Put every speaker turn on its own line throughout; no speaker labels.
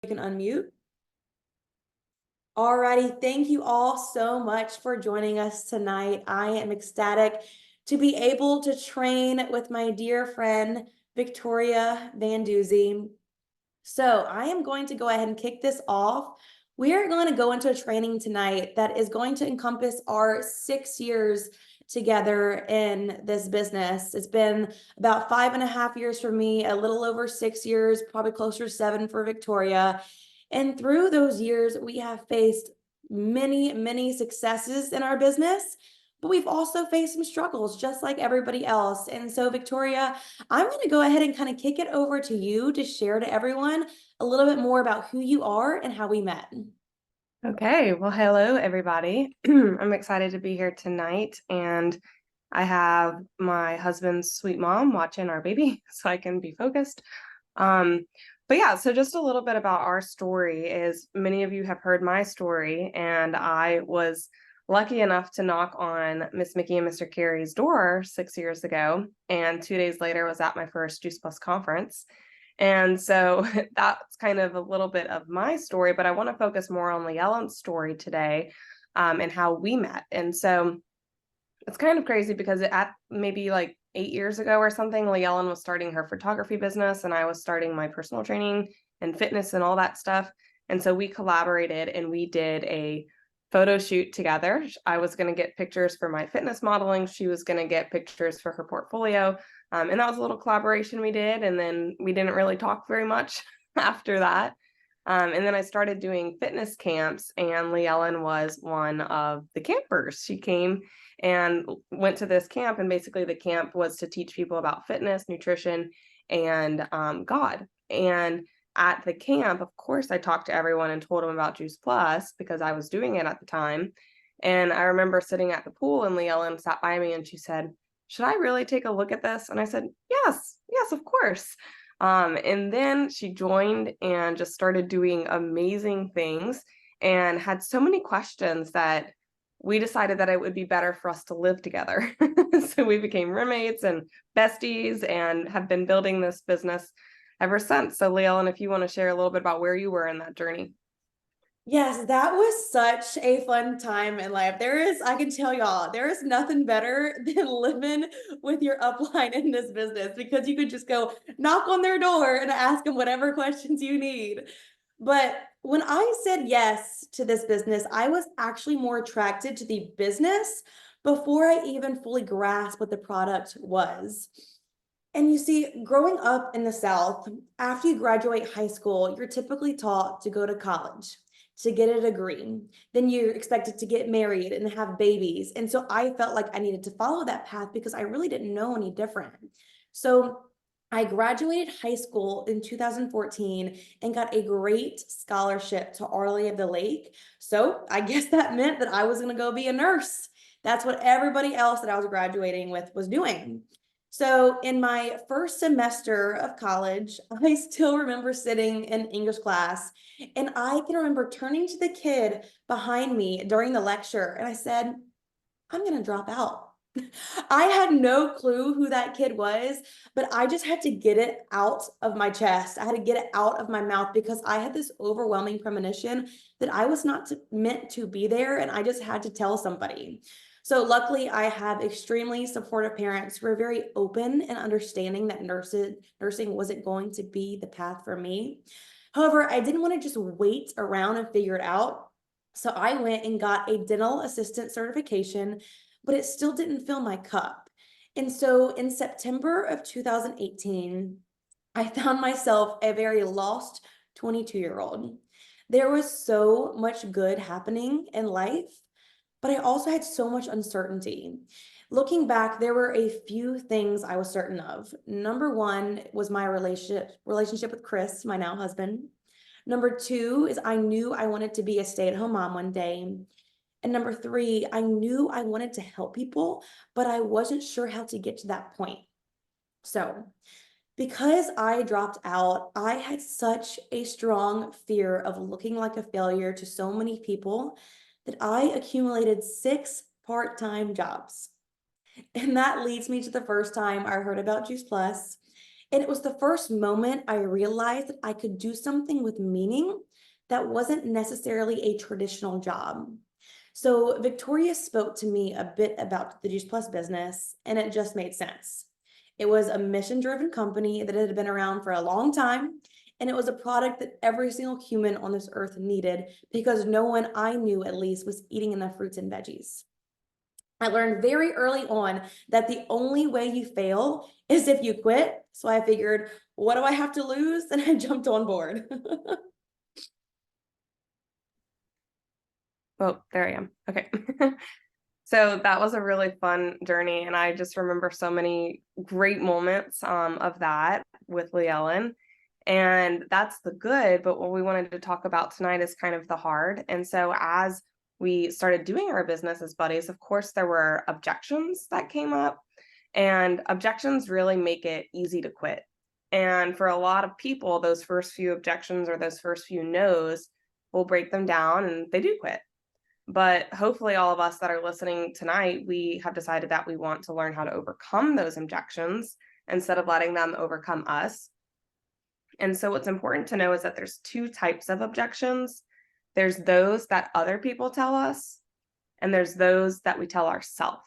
You can unmute. Alrighty, thank you all so much for joining us tonight. I am ecstatic to be able to train with my dear friend, Victoria Van Duzee. So I am going to go ahead and kick this off. We are going to go into a training tonight that is going to encompass our 6 years together in this business. It's been about 5.5 years for me, a little over 6 years, probably closer to 7 for Victoria. And through those years, we have faced many, many successes in our business, but we've also faced some struggles just like everybody else. And so, Victoria, I'm going to go ahead and kind of kick it over to you to share to everyone a little bit more about who you are and how we met.
Okay, well, hello, everybody. I'm excited to be here tonight, and I have my husband's sweet mom watching our baby so I can be focused. But yeah, so just a little bit about our story is many of you have heard my story, and I was lucky enough to knock on Miss Mickey and Mr. Carey's door 6 years ago, and 2 days later was at my first Juice Plus conference. And so that's kind of a little bit of my story, but I want to focus more on LeeEllen's story today, and how we met. And so it's kind of crazy because at maybe like 8 years ago or something, LeeEllen was starting her photography business and I was starting my personal training and fitness and all that stuff. And so we collaborated and we did a photo shoot together. I was going to get pictures for my fitness modeling. She was going to get pictures for her portfolio. And that was a little collaboration we did. And then we didn't really talk very much after that. And then I started doing fitness camps, and LeeEllen was one of the campers. She came and went to this camp, and basically the camp was to teach people about fitness, nutrition, and God. And at the camp, of course, I talked to everyone and told them about Juice Plus because I was doing it at the time. And I remember sitting at the pool, and LeeEllen sat by me and she said, "Should I really take a look at this?" And I said, yes, of course. And then she joined and just started doing amazing things and had so many questions that we decided that it would be better for us to live together. So we became roommates and besties and have been building this business ever since. So LeeEllen, if you want to share a little bit about where you were in that journey.
Yes, that was such a fun time in life. I can tell y'all, there is nothing better than living with your upline in this business because you could just go knock on their door and ask them whatever questions you need. But when I said yes to this business, I was actually more attracted to the business before I even fully grasped what the product was. And you see, growing up in the South, after you graduate high school, you're typically taught to go to college, to get a degree. Then you're expected to get married and have babies. And so I felt like I needed to follow that path because I really didn't know any different. So I graduated high school in 2014 and got a great scholarship to Arley of the Lake. So I guess that meant that I was going to go be a nurse. That's what everybody else that I was graduating with was doing. So in my first semester of college, I still remember sitting in English class, and I can remember turning to the kid behind me during the lecture, and I said, "I'm going to drop out." I had no clue who that kid was, but I just had to get it out of my chest. I had to get it out of my mouth because I had this overwhelming premonition that I was not meant to be there, and I just had to tell somebody. So luckily, I have extremely supportive parents who are very open and understanding that nursing wasn't going to be the path for me. However, I didn't want to just wait around and figure it out. So I went and got a dental assistant certification, but it still didn't fill my cup. And so in September of 2018, I found myself a very lost 22-year-old. There was so much good happening in life, but I also had so much uncertainty. Looking back, there were a few things I was certain of. Number one was my relationship with Chris, my now husband. Number two is I knew I wanted to be a stay-at-home mom one day. And number three, I knew I wanted to help people, but I wasn't sure how to get to that point. So because I dropped out, I had such a strong fear of looking like a failure to so many people that I accumulated 6 part-time jobs. And that leads me to the first time I heard about Juice Plus. And it was the first moment I realized that I could do something with meaning that wasn't necessarily a traditional job. So Victoria spoke to me a bit about the Juice Plus business, and it just made sense. It was a mission-driven company that had been around for a long time, and it was a product that every single human on this earth needed because no one I knew at least was eating enough fruits and veggies. I learned very early on that the only way you fail is if you quit. So I figured, what do I have to lose? And I jumped on board.
Oh, there I am. Okay. So that was a really fun journey. And I just remember so many great moments of that with LeeEllen. And that's the good. But what we wanted to talk about tonight is kind of the hard. And so as we started doing our business as buddies, of course, there were objections that came up. And objections really make it easy to quit. And for a lot of people, those first few objections or those first few no's will break them down and they do quit. But hopefully, all of us that are listening tonight, we have decided that we want to learn how to overcome those objections instead of letting them overcome us. And so, what's important to know is that there's two types of objections. There's those that other people tell us, and there's those that we tell ourselves.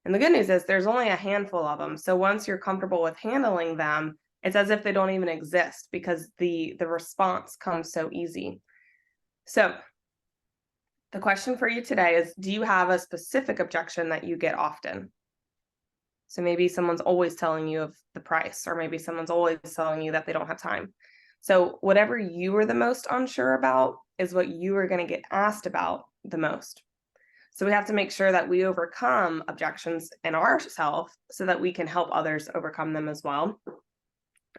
And the good news is there's only a handful of them. So once you're comfortable with handling them, it's as if they don't even exist because the response comes so easy. So the question for you today is, do you have a specific objection that you get often? So maybe someone's always telling you of the price, or maybe someone's always telling you that they don't have time. So whatever you are the most unsure about is what you are going to get asked about the most. So we have to make sure that we overcome objections in ourselves so that we can help others overcome them as well.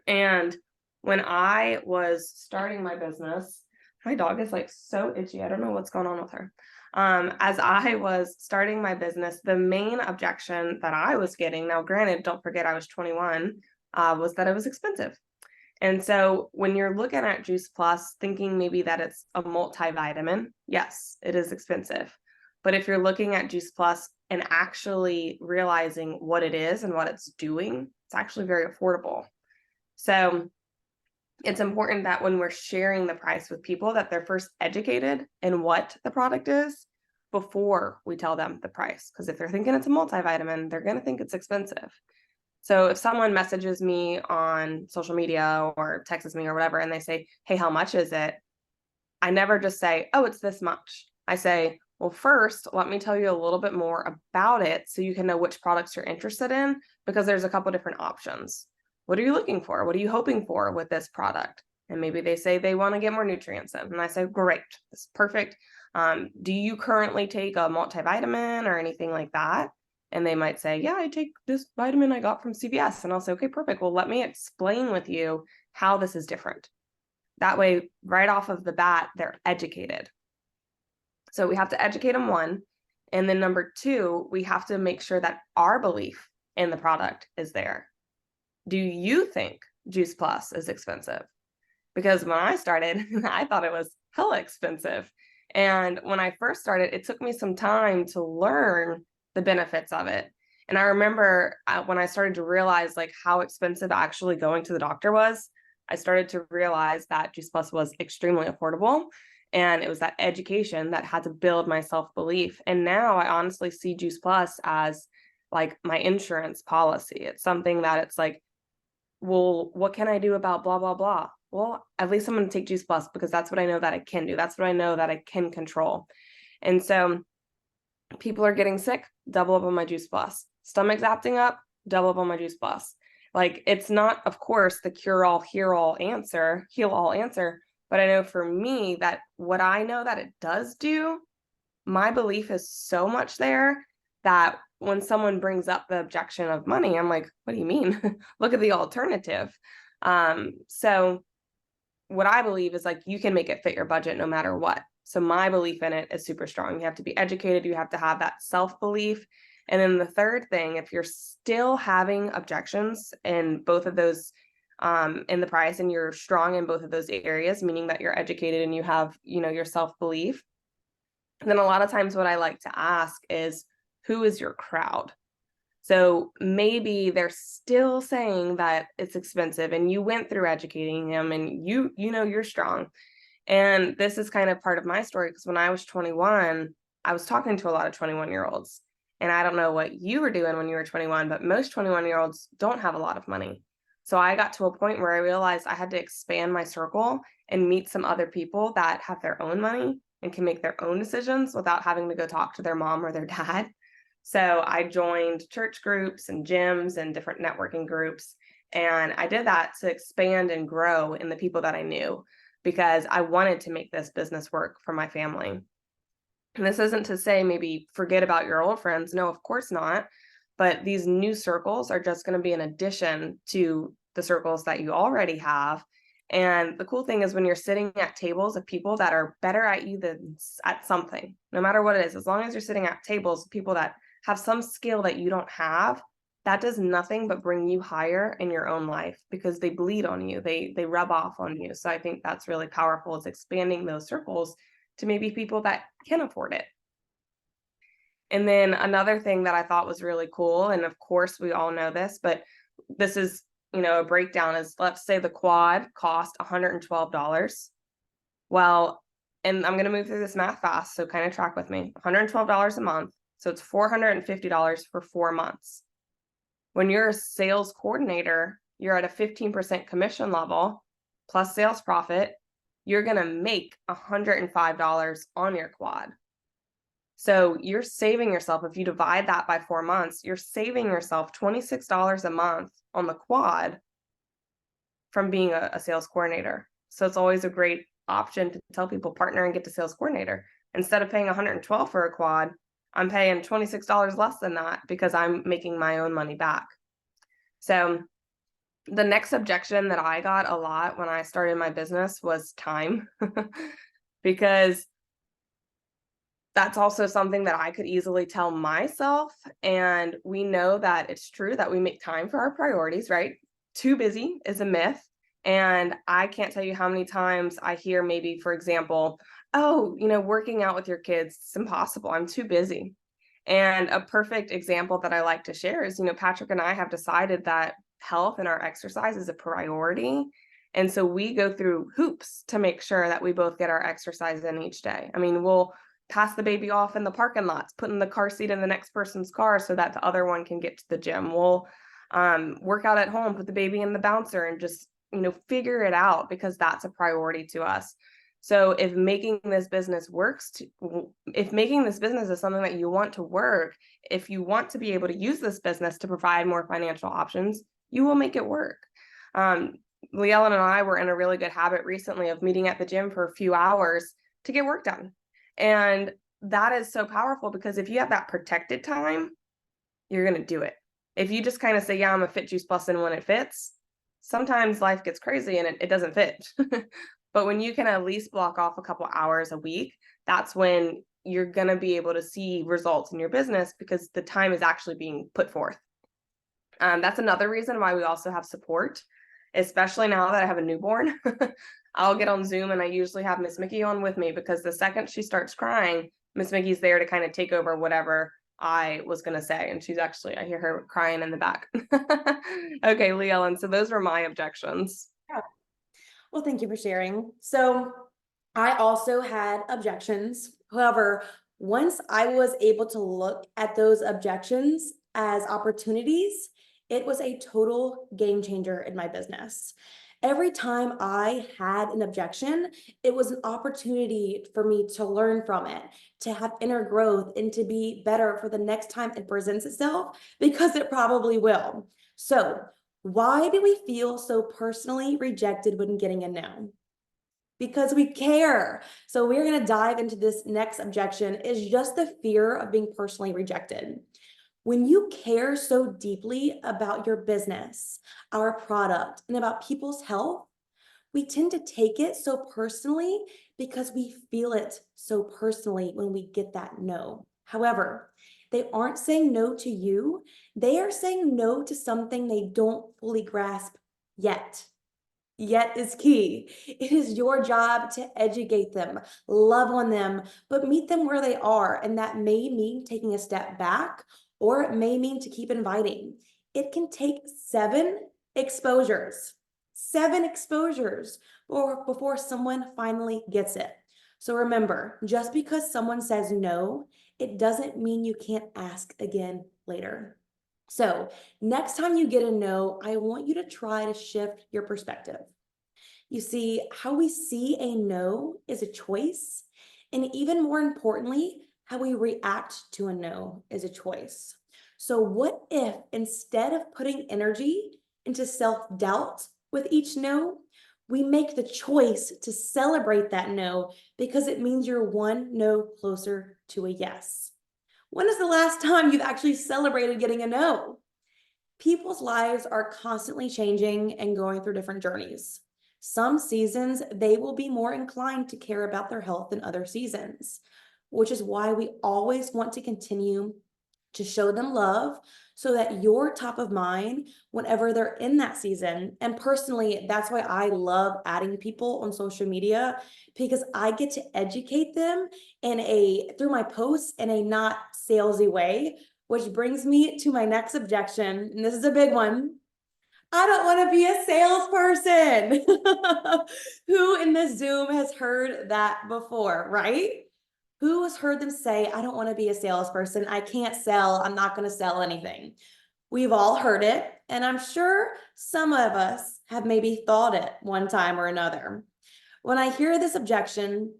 And when I was starting my business, my dog is like so itchy. I don't know what's going on with her. As I was starting my business, the main objection that I was getting, now granted, don't forget I was 21, was that it was expensive. And so when you're looking at Juice Plus, thinking maybe that it's a multivitamin, yes, it is expensive. But if you're looking at Juice Plus and actually realizing what it is and what it's doing, it's actually very affordable. So it's important that when we're sharing the price with people that they're first educated in what the product is before we tell them the price. Because if they're thinking it's a multivitamin, they're going to think it's expensive. So if someone messages me on social media or texts me or whatever, and they say, hey, how much is it? I never just say, oh, it's this much. I say, well, first, let me tell you a little bit more about it so you can know which products you're interested in, because there's a couple different options. What are you looking for? What are you hoping for with this product? And maybe they say they want to get more nutrients in. And I say, great, this is perfect. Do you currently take a multivitamin or anything like that? And they might say, yeah, I take this vitamin I got from CVS. And I'll say, okay, perfect. Well, let me explain with you how this is different. That way, right off of the bat, they're educated. So we have to educate them, one. And then number two, we have to make sure that our belief in the product is there. Do you think Juice Plus is expensive? Because when I started, I thought it was hella expensive. And when I first started, it took me some time to learn the benefits of it. And I remember when I started to realize like how expensive actually going to the doctor was, I started to realize that Juice Plus was extremely affordable. And it was that education that had to build my self-belief. And now I honestly see Juice Plus as like my insurance policy. It's something that it's like, well, what can I do about blah, blah, blah? Well, at least I'm going to take Juice Plus because that's what I know that I can do. That's what I know that I can control. And so people are getting sick, double up on my Juice Plus. Stomach's acting up, double up on my Juice Plus. Like it's not, of course, the cure-all, heal-all answer, but I know for me that what I know that it does do, my belief is so much there that when someone brings up the objection of money, I'm like, what do you mean? Look at the alternative. So what I believe is like you can make it fit your budget no matter what. So my belief in it is super strong. You have to be educated. You have to have that self-belief. And then the third thing, if you're still having objections in both of those in the price and you're strong in both of those areas, meaning that you're educated and you have, your self-belief, then a lot of times what I like to ask is, who is your crowd? So maybe they're still saying that it's expensive, and you went through educating them, and you know you're strong. And this is kind of part of my story, because when I was 21, I was talking to a lot of 21-year-olds. And I don't know what you were doing when you were 21, but most 21-year-olds don't have a lot of money. So I got to a point where I realized I had to expand my circle and meet some other people that have their own money and can make their own decisions without having to go talk to their mom or their dad. So I joined church groups and gyms and different networking groups. And I did that to expand and grow in the people that I knew, because I wanted to make this business work for my family. And this isn't to say maybe forget about your old friends. No, of course not. But these new circles are just going to be an addition to the circles that you already have. And the cool thing is, when you're sitting at tables of people that are better at you than at something, no matter what it is, as long as you're sitting at tables of people that have some skill that you don't have, that does nothing but bring you higher in your own life, because they bleed on you, they rub off on you. So I think that's really powerful, is expanding those circles to maybe people that can afford it. And then another thing that I thought was really cool, and of course we all know this, but this is, a breakdown, is, let's say the quad cost $112. Well, and I'm going to move through this math fast, so kind of track with me. $112 a month, so it's $450 for 4 months. When you're a sales coordinator, you're at a 15% commission level plus sales profit. You're going to make $105 on your quad. So you're saving yourself, if you divide that by 4 months, you're saving yourself $26 a month on the quad from being a sales coordinator. So it's always a great option to tell people, partner and get to sales coordinator. Instead of paying $112 for a quad, I'm paying $26 less than that, because I'm making my own money back. So the next objection that I got a lot when I started my business was time, because that's also something that I could easily tell myself. And we know that it's true that we make time for our priorities, right? Too busy is a myth. And I can't tell you how many times I hear, maybe, for example, oh, working out with your kids, it's impossible, I'm too busy. And a perfect example that I like to share is, Patrick and I have decided that health and our exercise is a priority. And so we go through hoops to make sure that we both get our exercise in each day. I mean, we'll pass the baby off in the parking lots, putting the car seat in the next person's car so that the other one can get to the gym. We'll work out at home, put the baby in the bouncer, and just, figure it out, because that's a priority to us. So if making this business is something that you want to work, if you want to be able to use this business to provide more financial options, you will make it work. LeeEllen and I were in a really good habit recently of meeting at the gym for a few hours to get work done. And that is so powerful, because if you have that protected time, you're going to do it. If you just kind of say, yeah, I'm a fit juice bussin' when it fits, sometimes life gets crazy and it doesn't fit. But when you can at least block off a couple hours a week, that's when you're going to be able to see results in your business, because the time is actually being put forth. That's another reason why we also have support, especially now that I have a newborn. I'll get on Zoom, and I usually have Miss Mickey on with me, because the second she starts crying, Miss Mickey's there to kind of take over whatever I was going to say. And she's actually, I hear her crying in the back. Okay, LeeEllen, so those were my objections.
Yeah. Well, thank you for sharing. So I also had objections. However, once I was able to look at those objections as opportunities, it was a total game changer in my business. Every time I had an objection, it was an opportunity for me to learn from it, to have inner growth, and to be better for the next time it presents itself, because it probably will. So, why do we feel so personally rejected when getting a no? Because we care. So we're going to dive into this next objection, is just the fear of being personally rejected. When you care so deeply about your business, our product, and about people's health, we tend to take it so personally, because we feel it so personally when we get that no. However, they aren't saying no to you. They are saying no to something they don't fully grasp yet. Yet is key. It is your job to educate them, love on them, but meet them where they are. And that may mean taking a step back or it may mean to keep inviting. It can take 7 exposures, 7 exposures before someone finally gets it. So remember, just because someone says no, it doesn't mean you can't ask again later. So next time you get a no, I want you to try to shift your perspective. You see, how we see a no is a choice. And even more importantly, how we react to a no is a choice. So, what if instead of putting energy into self doubt with each no, we make the choice to celebrate that no because it means you're one no closer to a yes? When is the last time you've actually celebrated getting a no? People's lives are constantly changing and going through different journeys. Some seasons, they will be more inclined to care about their health than other seasons, which is why we always want to continue to show them love so that you're top of mind whenever they're in that season. And personally, that's why I love adding people on social media, because I get to educate them through my posts in a not salesy way, which brings me to my next objection. And this is a big one. I don't want to be a salesperson. Who in this Zoom has heard that before, right? Who has heard them say, I don't want to be a salesperson. I can't sell. I'm not going to sell anything. We've all heard it. And I'm sure some of us have maybe thought it one time or another. When I hear this objection,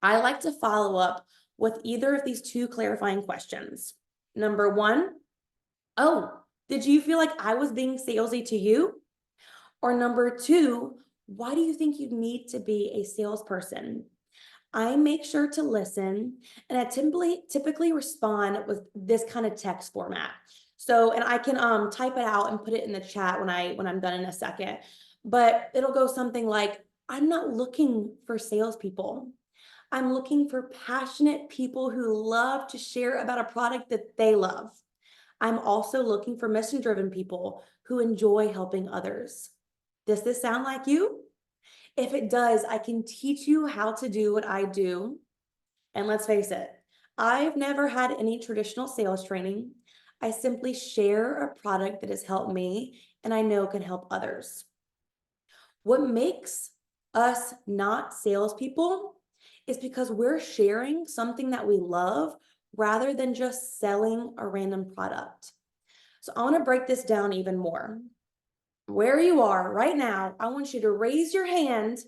I like to follow up with either of these 2 clarifying questions. Number 1, oh, did you feel like I was being salesy to you? Or number 2, why do you think you need to be a salesperson? I make sure to listen, and I typically respond with this kind of text format. So, and I can type it out and put it in the chat when I'm done in a second. But it'll go something like, I'm not looking for salespeople. I'm looking for passionate people who love to share about a product that they love. I'm also looking for mission-driven people who enjoy helping others. Does this sound like you? If it does, I can teach you how to do what I do. And let's face it, I've never had any traditional sales training. I simply share a product that has helped me and I know can help others. What makes us not salespeople is because we're sharing something that we love rather than just selling a random product. So I want to break this down even more. Where you are right now, I want you to raise your hand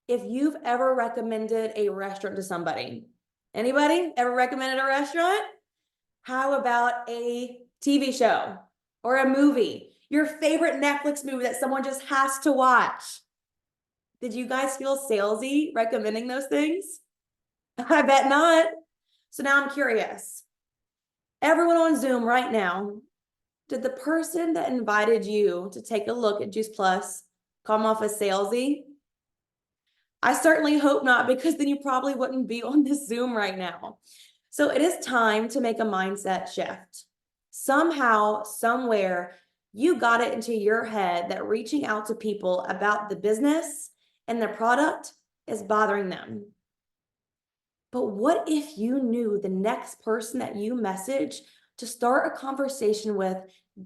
if you've ever recommended a restaurant to somebody. Anybody ever recommended a restaurant? How about a TV show or a movie? Your favorite Netflix movie that someone just has to watch. Did you guys feel salesy recommending those things? I bet not. So now I'm curious. Everyone on Zoom right now, did the person that invited you to take a look at Juice Plus come off as salesy? I certainly hope not, because then you probably wouldn't be on this Zoom right now. So it is time to make a mindset shift. Somehow, somewhere, you got it into your head that reaching out to people about the business and the product is bothering them. But what if you knew the next person that you message to start a conversation with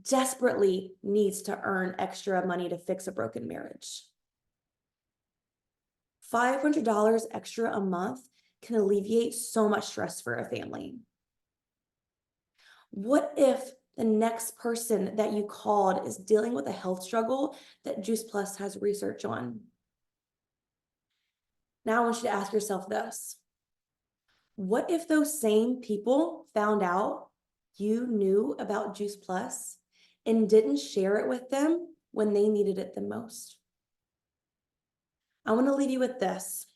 desperately needs to earn extra money to fix a broken marriage? $500 extra a month can alleviate so much stress for a family. What if the next person that you called is dealing with a health struggle that Juice Plus has research on? Now I want you to ask yourself this. What if those same people found out you knew about Juice Plus and didn't share it with them when they needed it the most? I want to leave you with this.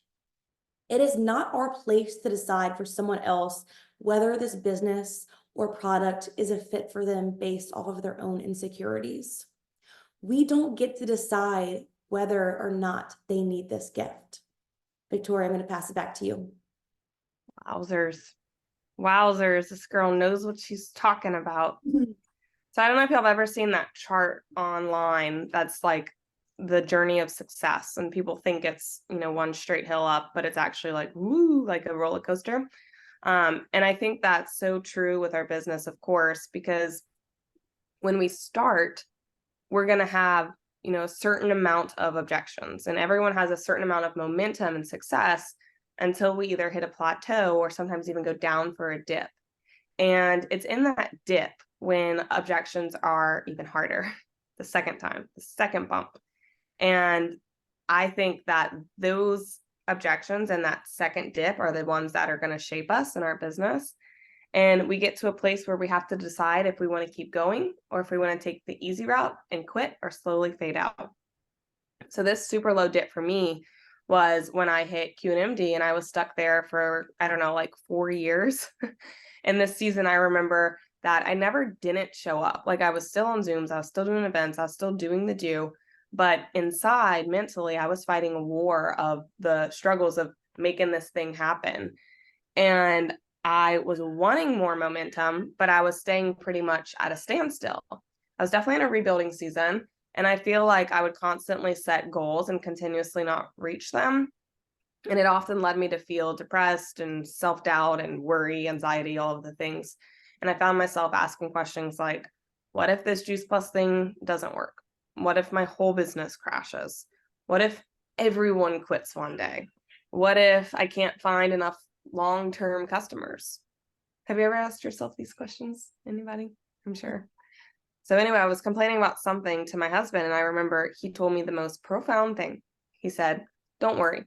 It is not our place to decide for someone else whether this business or product is a fit for them based off of their own insecurities. We don't get to decide whether or not they need this gift. Victoria, I'm going to pass it back to you.
Wowzers. Wowzers. This girl knows what she's talking about. So I don't know if y'all have ever seen that chart online that's like the journey of success, and people think it's, one straight hill up, but it's actually like, woo, like a roller coaster. And I think that's so true with our business, of course, because when we start, we're going to have, a certain amount of objections, and everyone has a certain amount of momentum and success until we either hit a plateau or sometimes even go down for a dip. And it's in that dip when objections are even harder, the second time, the second bump. And I think that those objections and that second dip are the ones that are going to shape us in our business. And we get to a place where we have to decide if we want to keep going or if we want to take the easy route and quit or slowly fade out. So this super low dip for me was when I hit QNMD, and I was stuck there for, I don't know, like 4 years. And this season, I remember that I never didn't show up. Like, I was still on Zooms, I was still doing events, I was still doing the do, but inside, mentally, I was fighting a war of the struggles of making this thing happen. And I was wanting more momentum, but I was staying pretty much at a standstill. I was definitely in a rebuilding season, and I feel like I would constantly set goals and continuously not reach them. And it often led me to feel depressed and self-doubt and worry, anxiety, all of the things. And I found myself asking questions like, what if this Juice Plus thing doesn't work? What if my whole business crashes? What if everyone quits one day? What if I can't find enough long-term customers? Have you ever asked yourself these questions? Anybody? I'm sure. So anyway, I was complaining about something to my husband, and I remember he told me the most profound thing. He said, don't worry.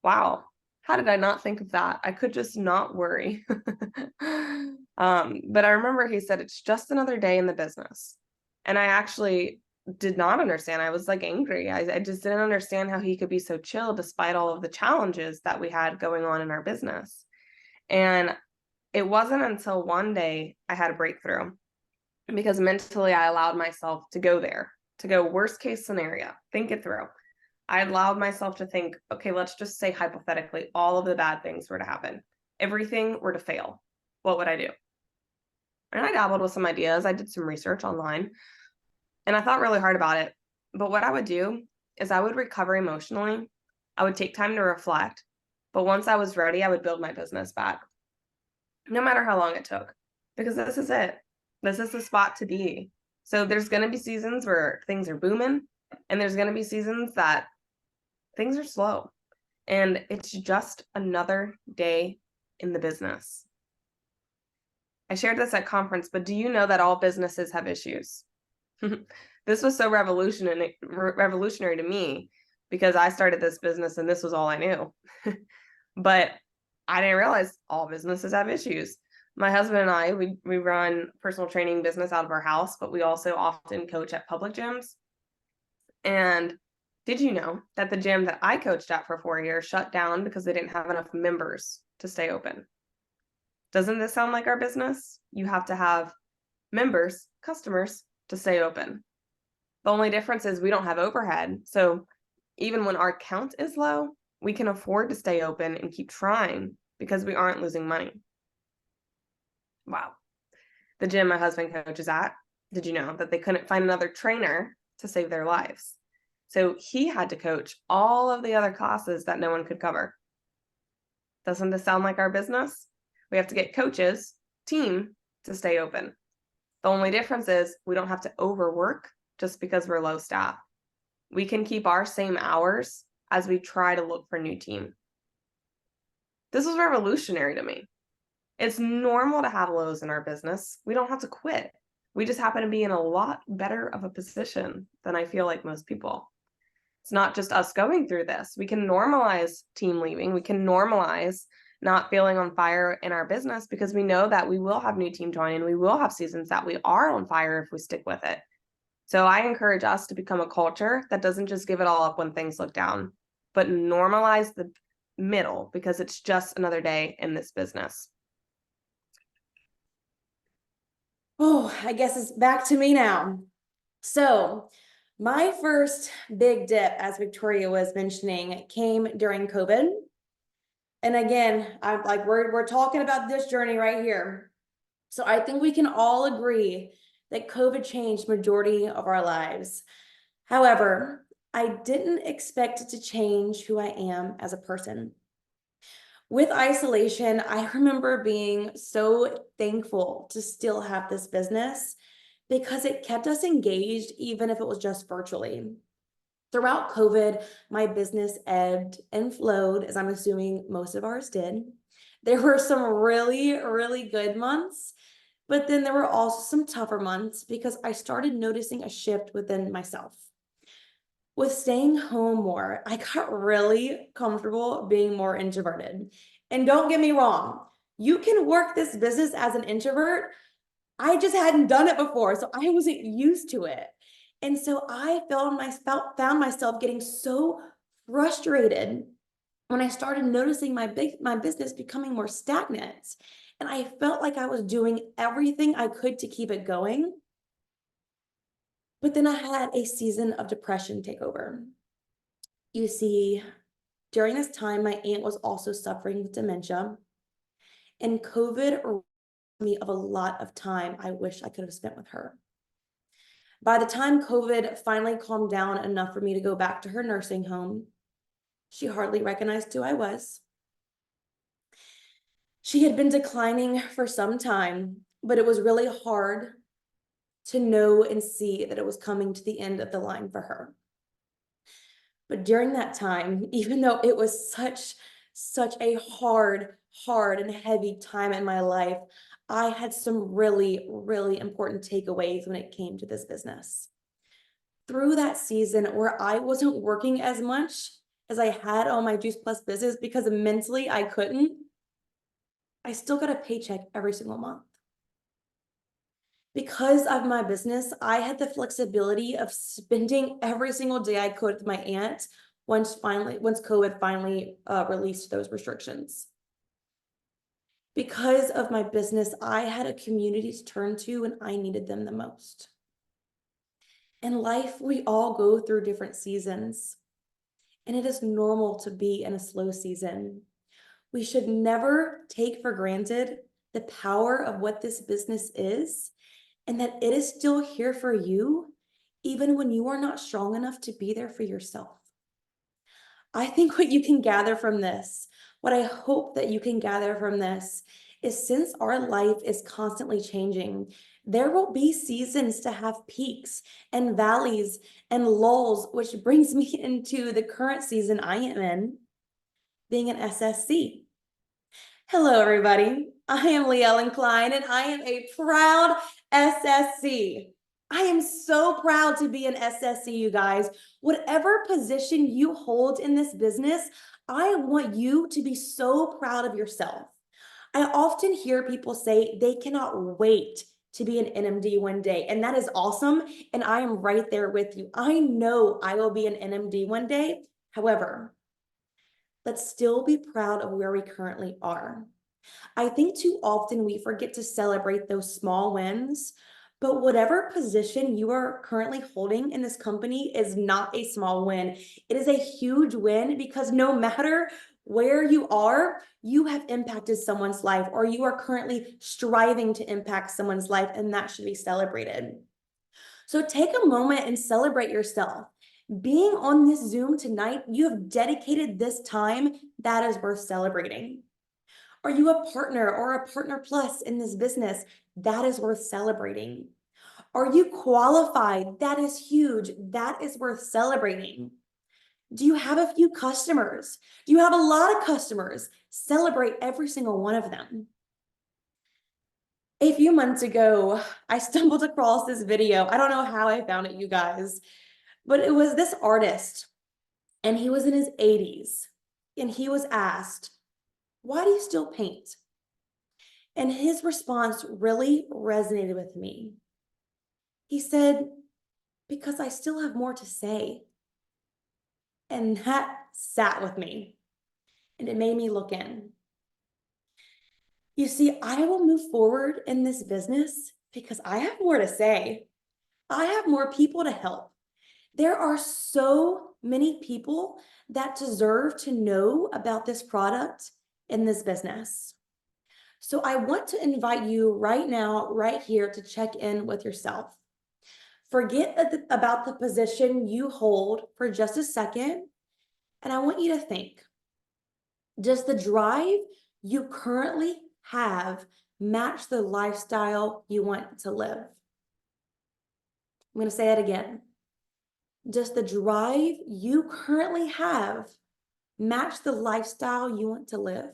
Wow. How did I not think of that? I could just not worry. But I remember he said, it's just another day in the business. And I actually did not understand. I was like angry. I just didn't understand how he could be so chill despite all of the challenges that we had going on in our business. And it wasn't until one day I had a breakthrough, because mentally I allowed myself to go there, to go worst case scenario, think it through. I allowed myself to think, okay, let's just say hypothetically, all of the bad things were to happen. Everything were to fail. What would I do? And I dabbled with some ideas. I did some research online, and I thought really hard about it. But what I would do is I would recover emotionally. I would take time to reflect. But once I was ready, I would build my business back, no matter how long it took, because this is it. This is the spot to be. So there's going to be seasons where things are booming, and there's going to be seasons that things are slow. And it's just another day in the business. I shared this at conference, but do you know that all businesses have issues? This was so revolutionary to me, because I started this business and this was all I knew. But I didn't realize all businesses have issues. My husband and I, we run personal training business out of our house, but we also often coach at public gyms. And did you know that the gym that I coached at for 4 years shut down because they didn't have enough members to stay open? Doesn't this sound like our business? You have to have members, customers, to stay open. The only difference is we don't have overhead. So even when our count is low, we can afford to stay open and keep trying because we aren't losing money. Wow. The gym my husband coaches at, did you know that they couldn't find another trainer to save their lives? So he had to coach all of the other classes that no one could cover. Doesn't this sound like our business? We have to get coaches, team, to stay open. The only difference is we don't have to overwork just because we're low staff. We can keep our same hours as we try to look for a new team. This was revolutionary to me. It's normal to have lows in our business. We don't have to quit. We just happen to be in a lot better of a position than I feel like most people. It's not just us going through this. We can normalize team leaving. We can normalize not feeling on fire in our business, because we know that we will have new team join and we will have seasons that we are on fire if we stick with it. So I encourage us to become a culture that doesn't just give it all up when things look down, but normalize the middle, because it's just another day in this business.
Oh, I guess it's back to me now. So my first big dip, as Victoria was mentioning, came during COVID. And again, I'm like, we're talking about this journey right here. So I think we can all agree that COVID changed majority of our lives. However, I didn't expect it to change who I am as a person. With isolation, I remember being so thankful to still have this business because it kept us engaged, even if it was just virtually. Throughout COVID, my business ebbed and flowed, as I'm assuming most of ours did. There were some really, really good months, but then there were also some tougher months because I started noticing a shift within myself. With staying home more, I got really comfortable being more introverted. And don't get me wrong, you can work this business as an introvert. I just hadn't done it before, so I wasn't used to it. And so found myself getting so frustrated when I started noticing my business becoming more stagnant. And I felt like I was doing everything I could to keep it going. But then I had a season of depression take over. You see, during this time, my aunt was also suffering with dementia, and COVID reminded me of a lot of time I wish I could have spent with her. By the time COVID finally calmed down enough for me to go back to her nursing home, she hardly recognized who I was. She had been declining for some time, but it was really hard to know and see that it was coming to the end of the line for her. But during that time, even though it was such a hard and heavy time in my life, I had some really, really important takeaways when it came to this business. Through that season where I wasn't working as much as I had on my Juice Plus business because mentally I couldn't, I still got a paycheck every single month. Because of my business, I had the flexibility of spending every single day I could with my aunt once COVID finally released those restrictions. Because of my business, I had a community to turn to when I needed them the most. In life, we all go through different seasons, and it is normal to be in a slow season. We should never take for granted the power of what this business is and that it is still here for you, even when you are not strong enough to be there for yourself. I think what you can gather from this, what I hope that you can gather from this, is since our life is constantly changing, there will be seasons to have peaks and valleys and lulls, which brings me into the current season I am in, being an SSC. Hello, everybody. I am LeeEllen Kline, and I am a proud SSC. I am so proud to be an SSC, you guys. Whatever position you hold in this business, I want you to be so proud of yourself. I often hear people say they cannot wait to be an NMD one day, and that is awesome. And I am right there with you. I know I will be an NMD one day. However, let's still be proud of where we currently are. I think too often we forget to celebrate those small wins, but whatever position you are currently holding in this company is not a small win. It is a huge win because no matter where you are, you have impacted someone's life or you are currently striving to impact someone's life, and that should be celebrated. So take a moment and celebrate yourself. Being on this Zoom tonight, you have dedicated this time that is worth celebrating. Are you a partner or a partner plus in this business? That is worth celebrating. Are you qualified? That is huge. That is worth celebrating. Do you have a few customers? Do you have a lot of customers? Celebrate every single one of them. A few months ago, I stumbled across this video. I don't know how I found it, you guys, but it was this artist, and he was in his 80s, and he was asked, "Why do you still paint?" And his response really resonated with me. He said, "Because I still have more to say." And that sat with me and it made me look in. You see, I will move forward in this business because I have more to say. I have more people to help. There are so many people that deserve to know about this product in this business. So I want to invite you right now, right here, to check in with yourself. Forget about the position you hold for just a second, and I want you to think, Does the drive you currently have match the lifestyle you want to live? I'm going to say that again. Does the drive you currently have match the lifestyle you want to live?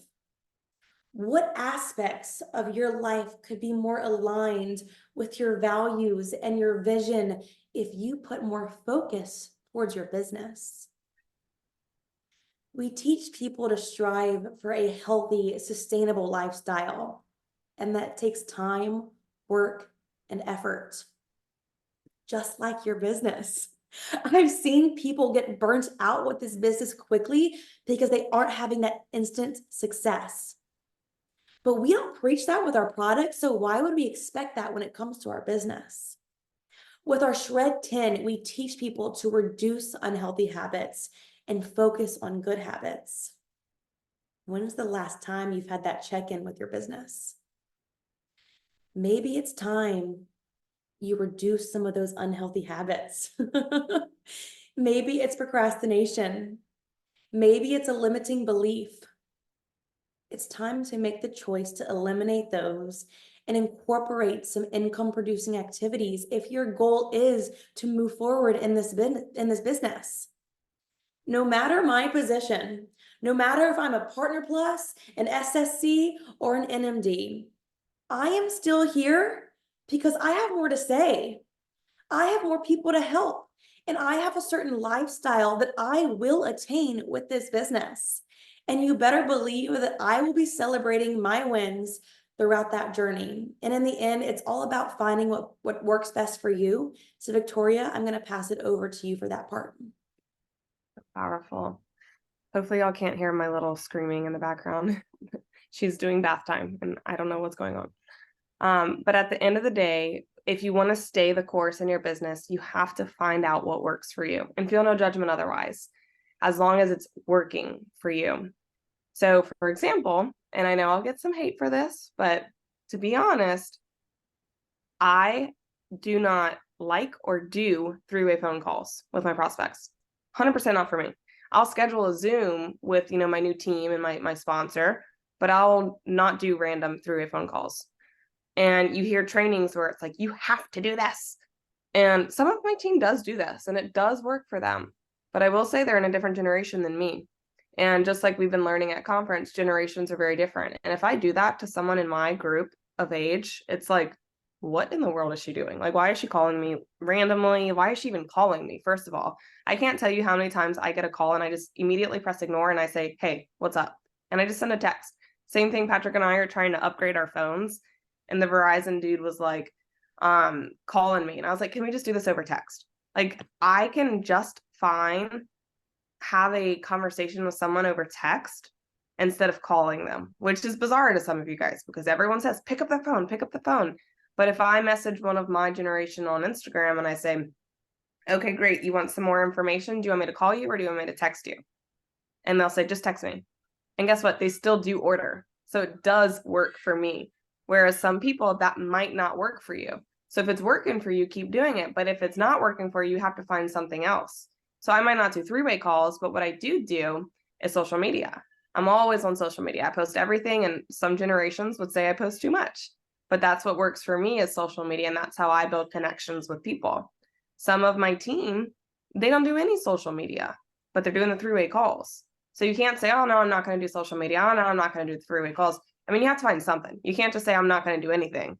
What aspects of your life could be more aligned with your values and your vision if you put more focus towards your business? We teach people to strive for a healthy, sustainable lifestyle, and that takes time, work, and effort, just like your business. I've seen people get burnt out with this business quickly because they aren't having that instant success. But we don't preach that with our products, so why would we expect that when it comes to our business? With our Shred 10, we teach people to reduce unhealthy habits and focus on good habits. When was the last time you've had that check-in with your business? Maybe it's time you reduce some of those unhealthy habits. Maybe it's procrastination. Maybe it's a limiting belief. It's time to make the choice to eliminate those and incorporate some income producing activities if your goal is to move forward in this business. No matter my position, no matter if I'm a Partner Plus, an SSC, or an NMD, I am still here because I have more to say. I have more people to help, and I have a certain lifestyle that I will attain with this business. And you better believe that I will be celebrating my wins throughout that journey. And in the end, it's all about finding what works best for you. So Victoria, I'm going to pass it over to you for that part.
Powerful. Hopefully y'all can't hear my little screaming in the background. She's doing bath time and I don't know what's going on. But at the end of the day, if you want to stay the course in your business, you have to find out what works for you and feel no judgment otherwise, as long as it's working for you. So for example, and I know I'll get some hate for this, but to be honest, I do not like or do three-way phone calls with my prospects. 100% not for me. I'll schedule a Zoom with, my new team and my sponsor, but I'll not do random three-way phone calls. And you hear trainings where it's like, you have to do this. And some of my team does do this and it does work for them. But I will say they're in a different generation than me. And just like we've been learning at conference, generations are very different. And if I do that to someone in my group of age, it's like, what in the world is she doing? Like, why is she calling me randomly? Why is she even calling me? First of all, I can't tell you how many times I get a call and I just immediately press ignore and I say, hey, what's up? And I just send a text. Same thing, Patrick and I are trying to upgrade our phones. And the Verizon dude was like, calling me. And I was like, can we just do this over text? Like, I can just fine have a conversation with someone over text instead of calling them, which is bizarre to some of you guys because everyone says, pick up the phone, pick up the phone. But if I message one of my generation on Instagram and I say, okay, great, you want some more information? Do you want me to call you or do you want me to text you? And they'll say, just text me. And guess what? They still do order. So it does work for me. Whereas some people, that might not work for you. So if it's working for you, keep doing it. But if it's not working for you, you have to find something else. So I might not do three-way calls, but what I do is social media. I'm always on social media. I post everything, and some generations would say I post too much. But that's what works for me is social media, and that's how I build connections with people. Some of my team, they don't do any social media, but they're doing the three-way calls. So you can't say, oh, no, I'm not going to do social media. Oh, no, I'm not going to do the three-way calls. I mean, you have to find something. You can't just say, I'm not going to do anything.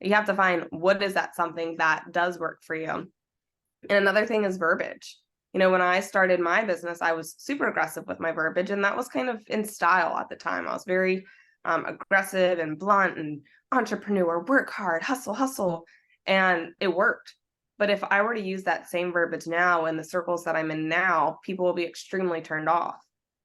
You have to find what is that something that does work for you. And another thing is verbiage. When I started my business, I was super aggressive with my verbiage, and that was kind of in style at the time. I was very aggressive and blunt and entrepreneur, work hard, hustle, hustle, and it worked. But if I were to use that same verbiage now in the circles that I'm in now, people will be extremely turned off.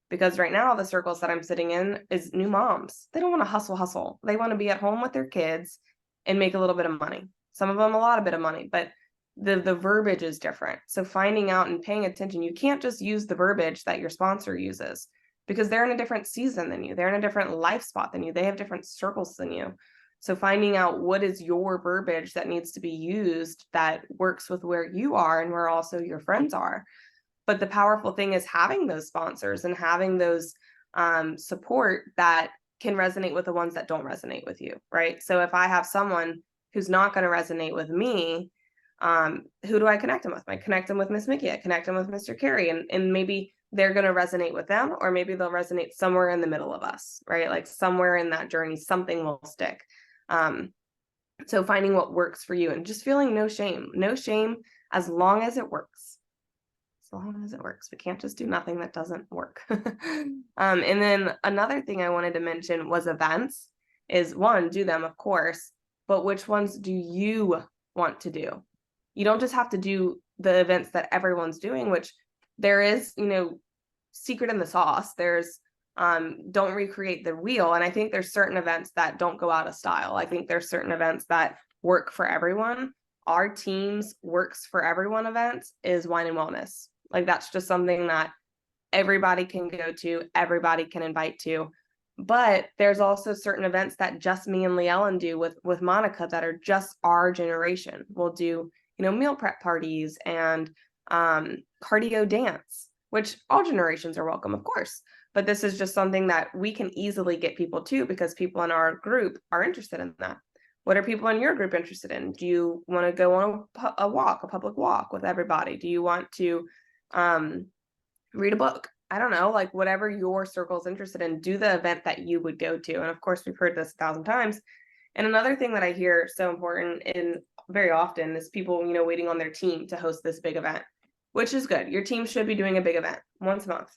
Because right now, the circles that I'm sitting in is new moms. They don't want to hustle. They want to be at home with their kids and make a little bit of money. Some of them a lot of bit of money, but the verbiage is different. So finding out and paying attention, you can't just use the verbiage that your sponsor uses because they're in a different season than you. They're in a different life spot than you. They have different circles than you. So finding out what is your verbiage that needs to be used that works with where you are and where also your friends are. But the powerful thing is having those sponsors and having those support that can resonate with the ones that don't resonate with you, right? So if I have someone who's not going to resonate with me, who do I connect them with? I connect them with Miss Mickey, I connect them with Mr. Carey, and maybe they're going to resonate with them, or maybe they'll resonate somewhere in the middle of us, right? Like somewhere in that journey, something will stick. So finding what works for you and just feeling no shame as long as it works. As long as it works. We can't just do nothing that doesn't work. And then another thing I wanted to mention was events. Is one, do them, of course, but which ones do you want to do? You don't just have to do the events that everyone's doing, which there is, secret in the sauce. There's don't recreate the wheel. And I think there's certain events that don't go out of style. I think there's certain events that work for everyone. Our team's works for everyone event is wine and wellness. Like that's just something that everybody can go to, everybody can invite to. But there's also certain events that just me and LeeEllen do with Monica that are just our generation. We'll do, meal prep parties and cardio dance, which all generations are welcome, of course. But this is just something that we can easily get people to because people in our group are interested in that. What are people in your group interested in? Do you want to go on a public walk with everybody? Do you want to read a book? I don't know, like whatever your circle is interested in, do the event that you would go to. And of course, we've heard this 1,000 times. And another thing that I hear so important and very often is people, waiting on their team to host this big event, which is good. Your team should be doing a big event once a month.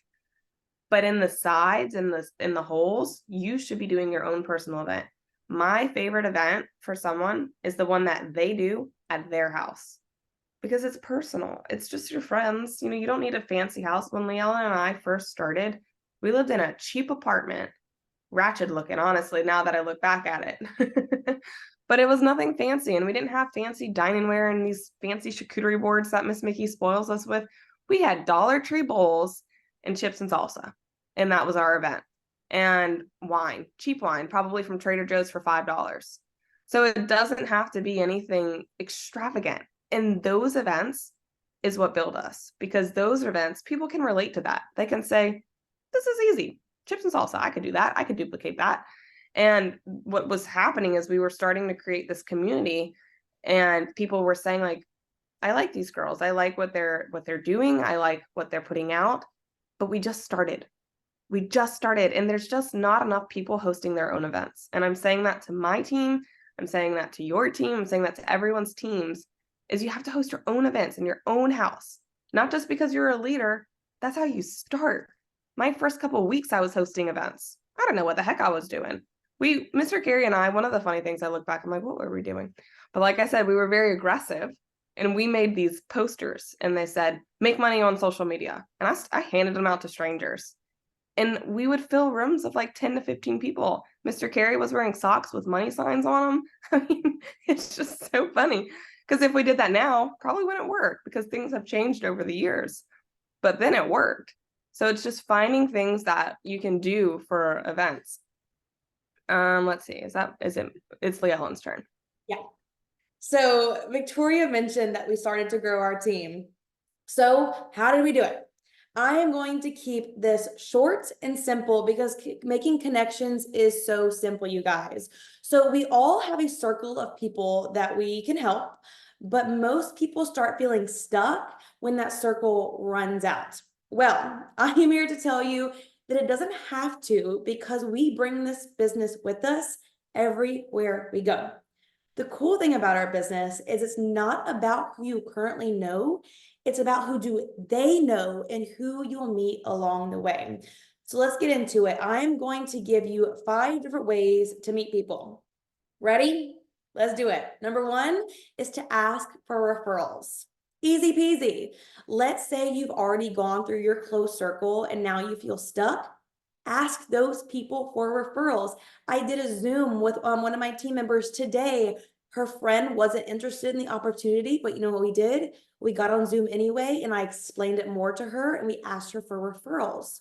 But in the sides, in the holes, you should be doing your own personal event. My favorite event for someone is the one that they do at their house because it's personal. It's just your friends. You don't need a fancy house. When LeeEllen and I first started, we lived in a cheap apartment, ratchet looking, honestly, now that I look back at it. But it was nothing fancy, and we didn't have fancy diningware and these fancy charcuterie boards that Miss Mickey spoils us with. We had Dollar Tree bowls and chips and salsa, and that was our event. And wine, cheap wine, probably from Trader Joe's for $5. So it doesn't have to be anything extravagant. And those events is what build us, because those events, people can relate to that. They can say, this is easy. Chips and salsa, I could do that. I could duplicate that. And what was happening is we were starting to create this community, and people were saying, like, I like these girls. I like what they're doing. I like what they're putting out. But we just started. And there's just not enough people hosting their own events. And I'm saying that to my team. I'm saying that to your team. I'm saying that to everyone's teams, is you have to host your own events in your own house. Not just because you're a leader. That's how you start. My first couple of weeks, I was hosting events. I don't know what the heck I was doing. Mr. Carey and I, one of the funny things I look back, I'm like, what were we doing? But like I said, we were very aggressive, and we made these posters, and they said, make money on social media. And I handed them out to strangers. And we would fill rooms of like 10 to 15 people. Mr. Carey was wearing socks with money signs on them. I mean, it's just so funny. Because if we did that now, probably wouldn't work because things have changed over the years. But then it worked. So it's just finding things that you can do for events. Let's see. It's LeeEllen's turn.
Yeah. So Victoria mentioned that we started to grow our team. So how did we do it? I am going to keep this short and simple because making connections is so simple, you guys. So we all have a circle of people that we can help, but most people start feeling stuck when that circle runs out. Well, I am here to tell you that it doesn't have to, because we bring this business with us everywhere we go. The cool thing about our business is it's not about who you currently know. It's about who do they know and who you'll meet along the way. So let's get into it. I'm going to give you 5 different ways to meet people. Ready? Let's do it. Number 1 is to ask for referrals. Easy peasy. Let's say you've already gone through your close circle and now you feel stuck. Ask those people for referrals. I did a Zoom with one of my team members today. Her friend wasn't interested in the opportunity, but you know what we did? We got on Zoom anyway, and I explained it more to her, and we asked her for referrals.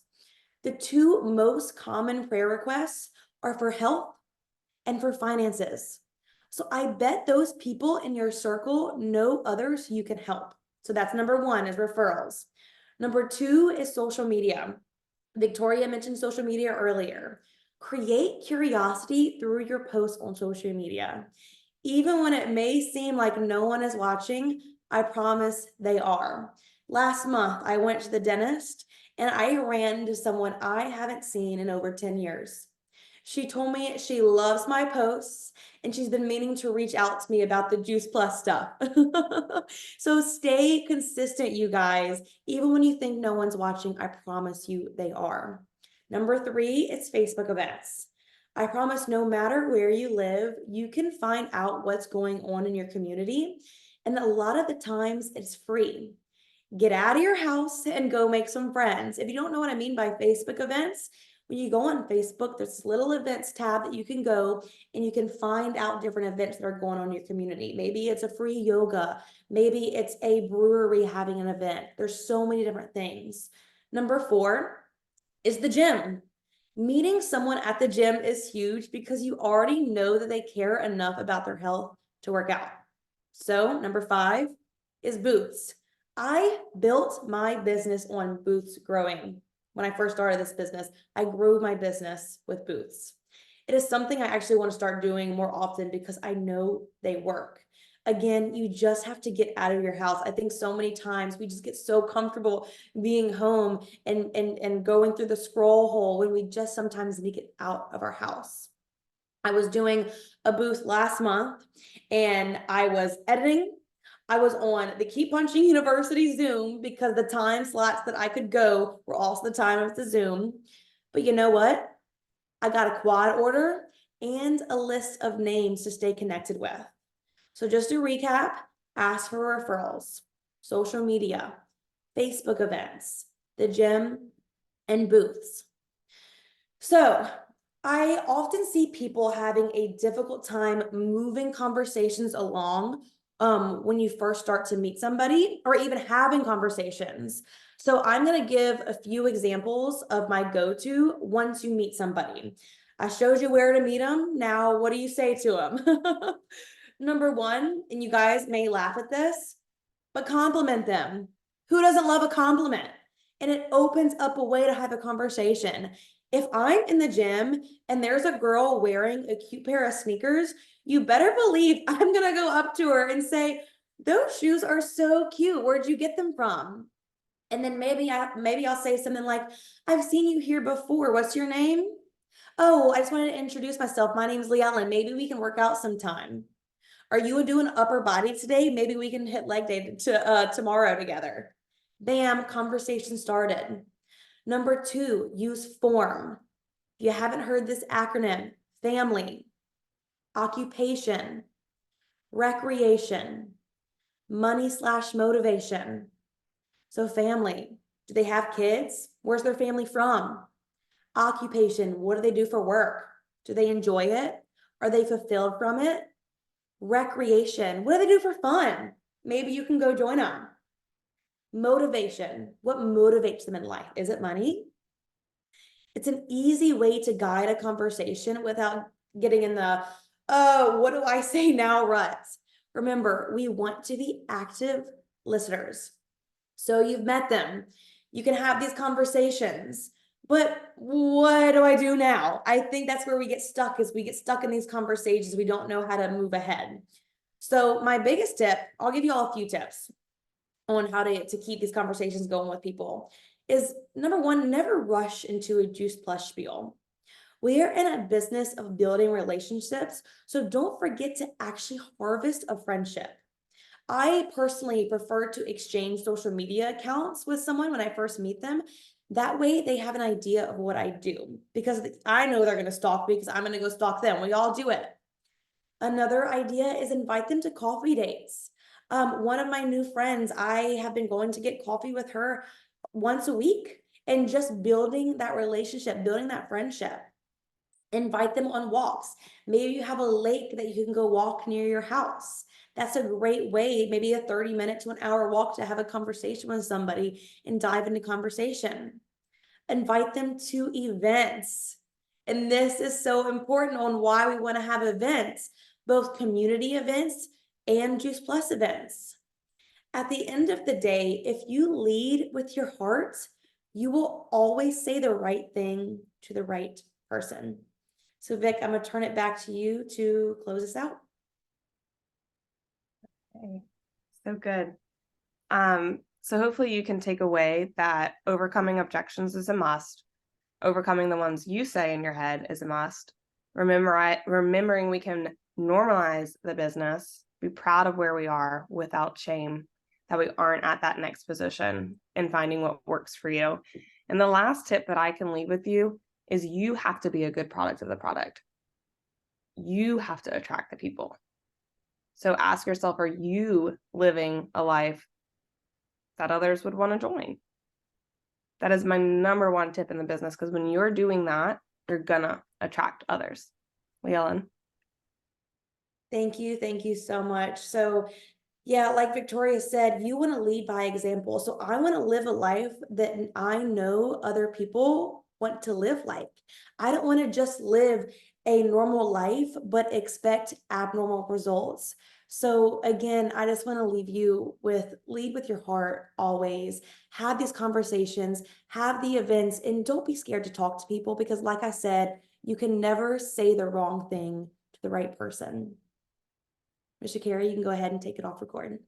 The 2 most common prayer requests are for health and for finances. So I bet those people in your circle know others you can help. So that's number 1 is referrals. Number 2 is social media. Victoria mentioned social media earlier. Create curiosity through your posts on social media. Even when it may seem like no one is watching, I promise they are. Last month, I went to the dentist and I ran into someone I haven't seen in over 10 years. She told me she loves my posts and she's been meaning to reach out to me about the Juice Plus stuff. So stay consistent, you guys. Even when you think no one's watching, I promise you they are. Number 3, it's Facebook events. I promise no matter where you live, you can find out what's going on in your community. And a lot of the times it's free. Get out of your house and go make some friends. If you don't know what I mean by Facebook events, when you go on Facebook, there's this little events tab that you can go and you can find out different events that are going on in your community. Maybe it's a free yoga, maybe it's a brewery having an event. There's so many different things. Number 4 is the gym. Meeting someone at the gym is huge because you already know that they care enough about their health to work out. So, number 5 is booths. I built my business on booths growing. When I first started this business, I grew my business with booths. It is something I actually want to start doing more often because I know they work. Again, you just have to get out of your house. I think so many times we just get so comfortable being home and going through the scroll hole when we just sometimes need to get out of our house. I was doing a booth last month and I was editing. I was on the Keep Punching University Zoom because the time slots that I could go were also the time of the Zoom. But you know what? I got a quad order and a list of names to stay connected with. So just to recap, ask for referrals, social media, Facebook events, the gym, and booths. So I often see people having a difficult time moving conversations along when you first start to meet somebody or even having conversations. So I'm going to give a few examples of my go-to once you meet somebody. I showed you where to meet them. Now, what do you say to them? Number 1, and you guys may laugh at this, but compliment them. Who doesn't love a compliment? And it opens up a way to have a conversation. If I'm in the gym and there's a girl wearing a cute pair of sneakers, you better believe I'm going to go up to her and say, "Those shoes are so cute. Where'd you get them from?" And then maybe I'll say something like, "I've seen you here before. What's your name?" "Oh, I just wanted to introduce myself. My name's LeeEllen. Maybe we can work out sometime." "Are you doing upper body today? Maybe we can hit leg day tomorrow together." Bam, conversation started. Number 2, use form. If you haven't heard this acronym, family, occupation, recreation, money/motivation. So family, do they have kids? Where's their family from? Occupation, what do they do for work? Do they enjoy it? Are they fulfilled from it? Recreation, what do they do for fun? Maybe you can go join them. Motivation, what motivates them in life? Is it money? It's an easy way to guide a conversation without getting in the, "Oh, what do I say now?" ruts. Remember, we want to be active listeners. So you've met them. You can have these conversations. But what do I do now? I think that's where we get stuck, is we get stuck in these conversations. We don't know how to move ahead. So my biggest tip, I'll give you all a few tips on how to keep these conversations going with people, is number 1, never rush into a Juice Plus spiel. We are in a business of building relationships, so don't forget to actually harvest a friendship. I personally prefer to exchange social media accounts with someone when I first meet them. That way they have an idea of what I do because I know they're going to stalk me because I'm going to go stalk them. We all do it. Another idea is invite them to coffee dates. One of my new friends, I have been going to get coffee with her once a week and just building that relationship, building that friendship. Invite them on walks. Maybe you have a lake that you can go walk near your house. That's a great way, maybe a 30-minute to an hour walk, to have a conversation with somebody and dive into conversation. Invite them to events. And this is so important on why we want to have events, both community events and Juice Plus events. At the end of the day, if you lead with your heart, you will always say the right thing to the right person. So Vic, I'm gonna turn it back to you to close us out.
Okay. So good. So hopefully you can take away that overcoming objections is a must. Overcoming the ones you say in your head is a must. Remembering we can normalize the business, be proud of where we are without shame, that we aren't at that next position, and finding what works for you. And the last tip that I can leave with you is you have to be a good product of the product. You have to attract the people. So ask yourself, are you living a life that others would want to join? That is my number one tip in the business, because when you're doing that, you're gonna attract others. LeeEllen.
Thank you. Thank you so much. So yeah, like Victoria said, you want to lead by example. So I want to live a life that I know other people want to live like. I don't want to just live a normal life, but expect abnormal results. So again, I just want to leave you with lead with your heart always. Have these conversations, have the events, and don't be scared to talk to people because, like I said, you can never say the wrong thing to the right person. Mr. Carey, you can go ahead and take it off recording.